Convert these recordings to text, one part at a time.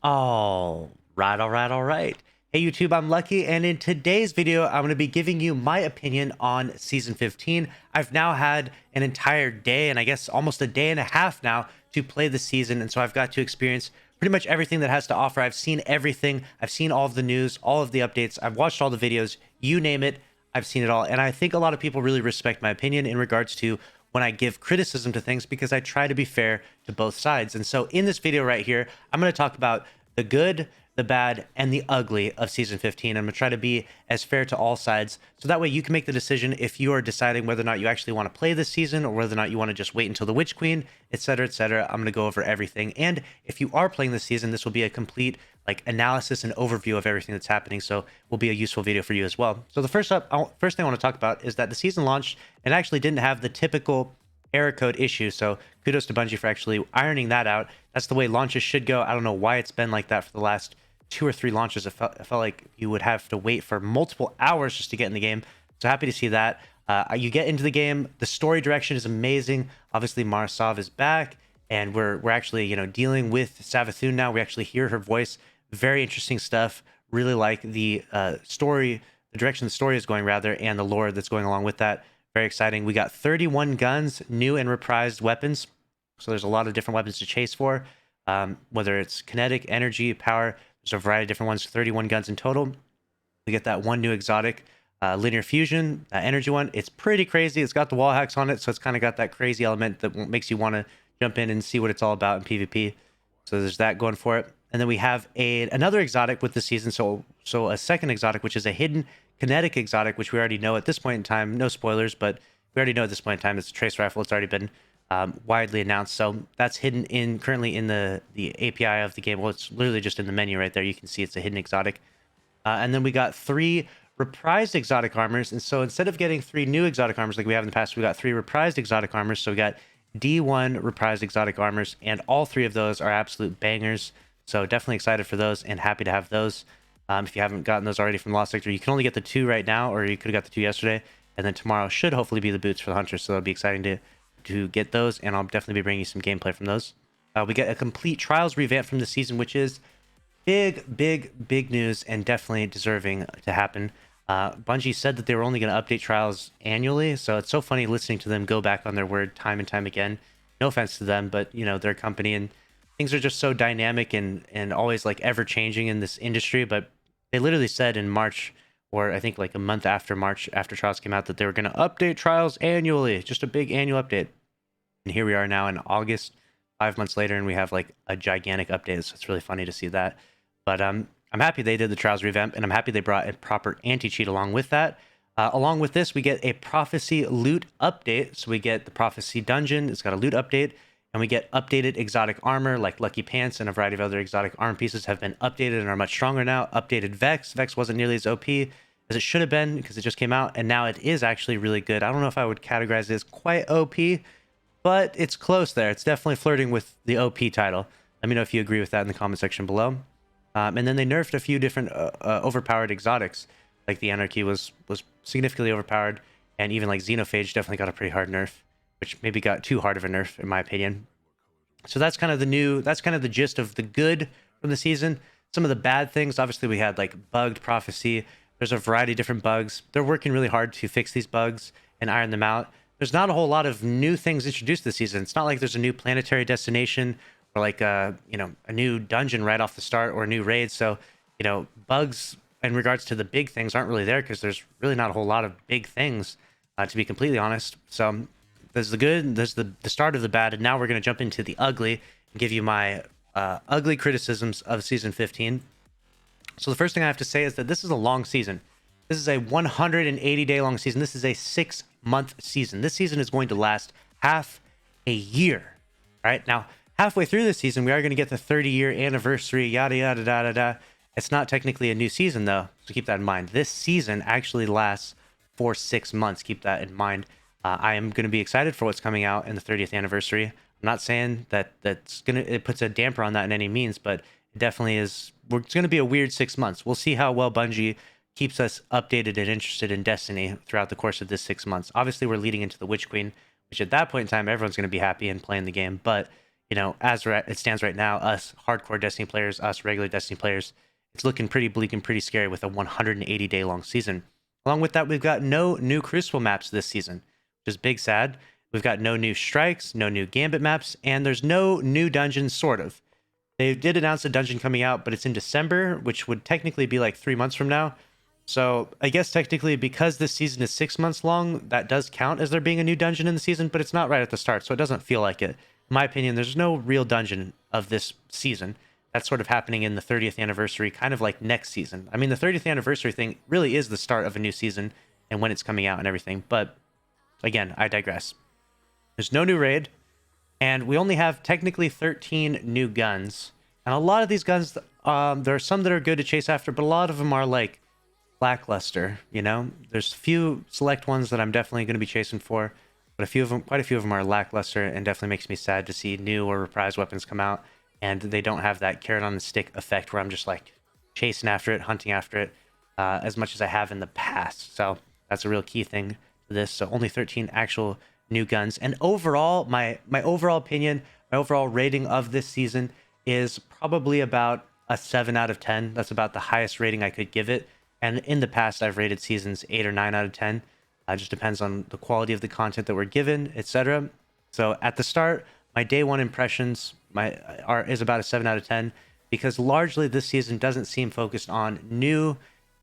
All right. Hey YouTube, I'm Lucky, and in today's video, I'm going to be giving you my opinion on Season 15. I've now had an entire day, and I guess almost a day and a half now, to play the season, and so I've got to experience pretty much everything that has to offer. I've seen everything. I've seen all of the news, all of the updates. I've watched all the videos. You name it, I've seen it all, and I think a lot of people really respect my opinion in regards to when I give criticism to things because I try to be fair to both sides. And so in this video right here, I'm going to talk about the good, the bad, and the ugly of Season 15. I'm going to try to be as fair to all sides, so that way you can make the decision if you are deciding whether or not you actually want to play this season or whether or not you want to just wait until the Witch Queen, etc., etc. I'm going to go over everything. And if you are playing this season, this will be a complete analysis and overview of everything that's happening, so will be a useful video for you as well. So the first thing I want to talk about is that the season launched and actually didn't have the typical error code issue, so kudos to Bungie for actually ironing that out. That's the way launches should go. I don't know why it's been like that for the last 2 or 3 launches. It felt like you would have to wait for multiple hours just to get in the game, so happy to see that. You get into the game, the story direction is amazing. Obviously Marsav is back, and we're actually dealing with Savathun now. We actually hear her voice. Very interesting stuff. Really like the story, the direction the story is going rather, and the lore that's going along with that. Very exciting. We got 31 guns, new and reprised weapons. So there's a lot of different weapons to chase for, whether it's kinetic, energy, power. There's a variety of different ones, 31 guns in total. We get that one new exotic, linear fusion, energy one. It's pretty crazy. It's got the wall hacks on it, so it's kind of got that crazy element that makes you want to jump in and see what it's all about in PvP. So there's that going for it. And then we have another exotic with the season. So a second exotic, which is a hidden kinetic exotic, which we already know at this point in time. No spoilers, but we already know at this point in time it's a trace rifle. It's already been widely announced. So that's hidden currently in the API of the game. Well, it's literally just in the menu right there. You can see it's a hidden exotic. And then we got 3 reprised exotic armors. And so instead of getting 3 new exotic armors like we have in the past, we got 3 reprised exotic armors. So we got D1 reprised exotic armors, and all 3 of those are absolute bangers. So definitely excited for those and happy to have those. If you haven't gotten those already from Lost Sector, you can only get the 2 right now, or you could have got the 2 yesterday. And then tomorrow should hopefully be the boots for the Hunters. So that'll be exciting to get those, and I'll definitely be bringing you some gameplay from those. We get a complete Trials revamp from the season, which is big news and definitely deserving to happen. Bungie said that they were only going to update Trials annually, so it's so funny listening to them go back on their word time and time again. No offense to them, but they're a company and things are just so dynamic and always ever changing in this industry. But they literally said in March, or I think a month after March, after Trials came out, that they were going to update Trials annually, just a big annual update. And here we are now in August, 5 months later, and we have a gigantic update. So it's really funny to see that. But I'm happy they did the Trials revamp, and I'm happy they brought a proper anti-cheat along with that. Along with this, we get a Prophecy loot update. So we get the Prophecy dungeon. It's got a loot update. And we get updated exotic armor like Lucky Pants, and a variety of other exotic arm pieces have been updated and are much stronger now. Updated Vex. Vex wasn't nearly as OP as it should have been because it just came out, and now it is actually really good. I don't know if I would categorize it as quite OP, but it's close there. It's definitely flirting with the OP title. Let me know if you agree with that in the comment section below. And then they nerfed a few different overpowered exotics. Like the Anarchy was significantly overpowered, and even Xenophage definitely got a pretty hard nerf, which maybe got too hard of a nerf in my opinion. So that's kind of the gist of the good from the season. Some of the bad things, obviously we had bugged Prophecy. There's a variety of different bugs. They're working really hard to fix these bugs and iron them out. There's not a whole lot of new things introduced this season. It's not like there's a new planetary destination or a new dungeon right off the start or a new raid. So bugs in regards to the big things aren't really there because there's really not a whole lot of big things, to be completely honest. So there's the good, there's the start of the bad, and now we're going to jump into the ugly and give you my ugly criticisms of Season 15. So the first thing I have to say is that this is a long season. This is a 180-day long season. This is a 6-month season. This season is going to last half a year. All right, now halfway through this season, we are going to get the 30-year anniversary, yada, yada, da, da, da. It's not technically a new season, though, so keep that in mind. This season actually lasts for 6 months. Keep that in mind. I am going to be excited for what's coming out in the 30th anniversary. I'm not saying that it puts a damper on that in any means, but it definitely is. It's going to be a weird 6 months. We'll see how well Bungie keeps us updated and interested in Destiny throughout the course of this 6 months. Obviously, we're leading into the Witch Queen, which at that point in time, everyone's going to be happy and playing the game. But you know, it stands right now, us hardcore Destiny players, us regular Destiny players, it's looking pretty bleak and pretty scary with a 180-day long season. Along with that, we've got no new Crucible maps this season, which is big sad. We've got no new strikes, no new Gambit maps, and there's no new dungeons, sort of. They did announce a dungeon coming out, but it's in December, which would technically be like 3 months from now. So I guess technically, because this season is 6 months long, that does count as there being a new dungeon in the season, but it's not right at the start, so it doesn't feel like it. In my opinion, there's no real dungeon of this season. That's sort of happening in the 30th anniversary, kind of like next season. I mean, the 30th anniversary thing really is the start of a new season and when it's coming out and everything, but again, I digress. There's no new raid, and we only have technically 13 new guns. And a lot of these guns, there are some that are good to chase after, but a lot of them are like lackluster, you know? There's a few select ones that I'm definitely going to be quite a few of them are lackluster, and definitely makes me sad to see new or reprised weapons come out, and they don't have that carrot on the stick effect where I'm just like chasing after it, hunting after it, as much as I have in the past. So that's a real key thing to this. So only 13 actual new guns. And overall, my overall opinion, my overall rating of this season is probably about a 7 out of 10. That's about the highest rating I could give it. And in the past, I've rated seasons 8 or 9 out of 10. It just depends on the quality of the content that we're given, etc. So at the start, my day one impressions is about a 7 out of 10, because largely this season doesn't seem focused on new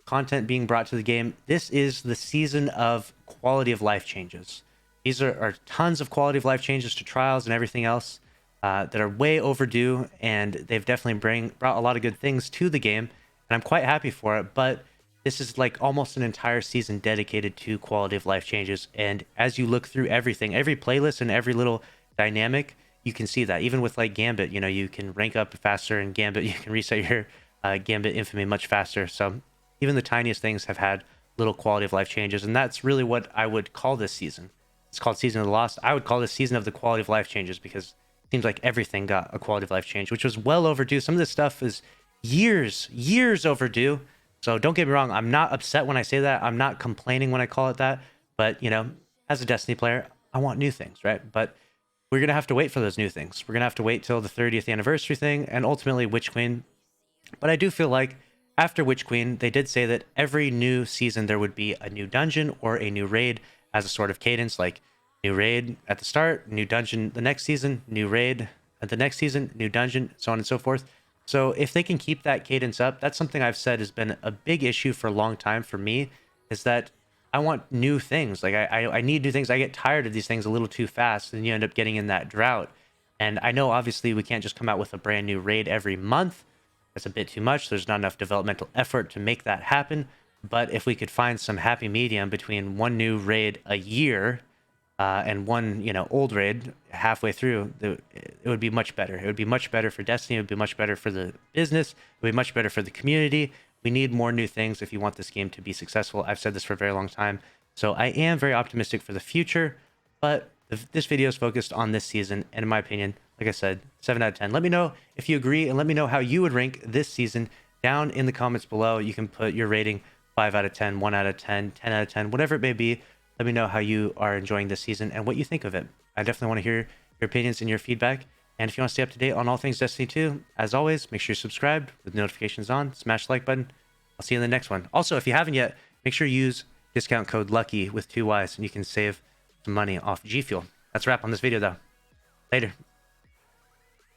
content being brought to the game. This is the season of quality of life changes. These are tons of quality of life changes to trials and everything else that are way overdue, and they've definitely brought a lot of good things to the game, and I'm quite happy for it. But this is like almost an entire season dedicated to quality of life changes. And as you look through everything, every playlist and every little dynamic, you can see that. Even with like Gambit, you know, you can rank up faster in Gambit, you can reset your Gambit infamy much faster. So even the tiniest things have had little quality of life changes, and that's really what I would call this season. It's called Season of the Lost. I would call this season of the quality of life changes, because it seems like everything got a quality of life change, which was well overdue. Some of this stuff is years overdue. So don't get me wrong, I'm not upset when I say that. I'm not complaining when I call it that. But, you know, as a Destiny player, I want new things, right? But we're going to have to wait for those new things. We're going to have to wait till the 30th anniversary thing, and ultimately Witch Queen. But I do feel like after Witch Queen, they did say that every new season there would be a new dungeon or a new raid as a sort of cadence, like new raid at the start, new dungeon the next season, new raid at the next season, new dungeon, so on and so forth. So if they can keep that cadence up, that's something I've said has been a big issue for a long time for me, is that I want new things. Like I need new things. I get tired of these things a little too fast, and you end up getting in that drought. And I know obviously we can't just come out with a brand new raid every month. That's a bit too much. There's not enough developmental effort to make that happen. But if we could find some happy medium between one new raid a year and one, you know, old raid halfway through, it would be much better. It would be much better for Destiny. It would be much better for the business. It would be much better for the community. We need more new things if you want this game to be successful. I've said this for a very long time. So I am very optimistic for the future, but this video is focused on this season. And in my opinion, like I said, 7 out of 10. Let me know if you agree, and let me know how you would rank this season down in the comments below. You can put your rating 5 out of 10, 1 out of 10, 10 out of 10, whatever it may be. Let me know how you are enjoying this season and what you think of it. I definitely want to hear your opinions and your feedback. And if you want to stay up to date on all things Destiny 2, as always, make sure you're subscribed with notifications on, smash the like button. I'll see you in the next one. Also, if you haven't yet, make sure you use discount code LUCKY with 2 Ys, and you can save some money off G Fuel. That's a wrap on this video, though. Later.